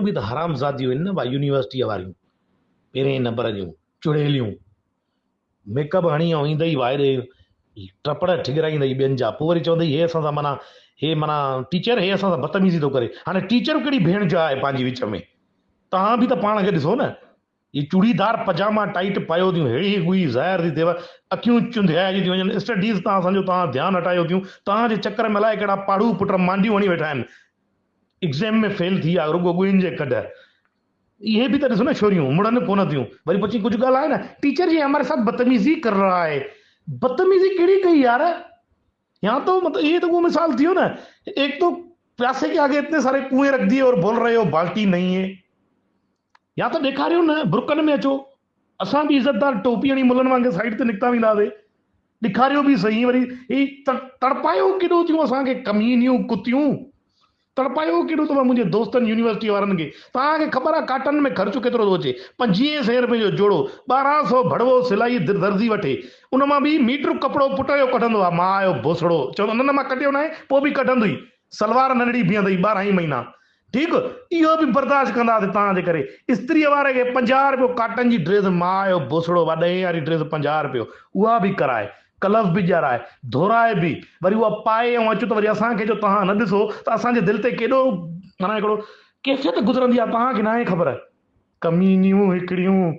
बि त हरामज़ादियूं आहिनि न भाई, यूनिवर्सिटीअ वारियूं पहिरें नंबर जूं चुड़ैलियूं, मेकअप हणी ऐं ईंदई वाइड़े टपड़ ठिगराईंदई ॿियनि जा, पोइ वरी चवंदई हे असां सां माना, हे माना टीचर हे असां सां बदतमीज़ी थो करे। हाणे टीचर कहिड़ी भेण जा आहे पंहिंजी विच में, तव्हां बि त पाण खे ॾिसो न। ये चूड़ीदार पजामा टाइट पायो थियूं, हेड़ी हुई ज़ाहिर थी थिएव, अखियूं चुंधियाइजी थी वञनि, स्टडीज़ तव्हां असांजो तव्हां ध्यानु हटायो थियूं, तव्हांजे चकर में अलाए कहिड़ा पाड़ू पुट मांडियूं हणी वेठा आहिनि, एग्ज़ाम में फेल थी विया रुगो ॻुइन जे कढ। ये भी तो ना छोरियों मुड़न कोन थियूं, वरी पची कुछ गाल है ना, टीचर जी हमारे साथ बदतमीजी कर रहा है। बदतमीजी केड़ी कही यार, यहाँ तो मतलब ये तो वो मिसाल थी हो ना, एक तो प्यासे के आगे इतने सारे कुएं रख दिए और बोल रहे हो बाल्टी नहीं है। या तो ॾेखारियो न, बुरकन में अचो, असां भी इज़तदार टोपी हणी मुलन वांगे साइड ते निकता वेंदासीं, ॾेखारियो भी सही। वरी ही तड़पायो केॾो थियूं असांखे, कमीनियूं कुतियूं तड़पायो केॾो अथव मुंहिंजे दोस्तनि यूनिवर्सिटी वारनि खे। तव्हांखे ख़बर आहे काटन में ख़र्चु केतिरो थो अचे, 2500 रुपए जो जोड़ो, 1200 भड़वो सिलाई दर्जी वठे, उन मां बि मीटर कपिड़ो पुट जो कढंदो आहे, मां जो भोसड़ो चवंदो न न मां कटियो न आहे, पोइ बि कढंदुई, सलवार नंढड़ी बीहंदई 12 ई महीना, ठीकु, इहो बि बर्दाश्त कंदासीं तव्हांजे करे। इस्त्रीअ वारे खे 50 रुपयो काटन जी ड्रेस, मां जो भोसड़ो वॾे वारी ड्रेस 50 रुपयो, उहा बि कराए, कलफ बि ॼाराए, धोराए बि, वरी उहा पाए ऐं अचो त वरी असांखे जो तव्हां न ॾिसो त असांजे दिलि ते केॾो माना हिकिड़ो कैफ़ियत गुज़रंदी आहे, तव्हांखे न आहे ख़बर। कमीनियूं हिकिड़ियूं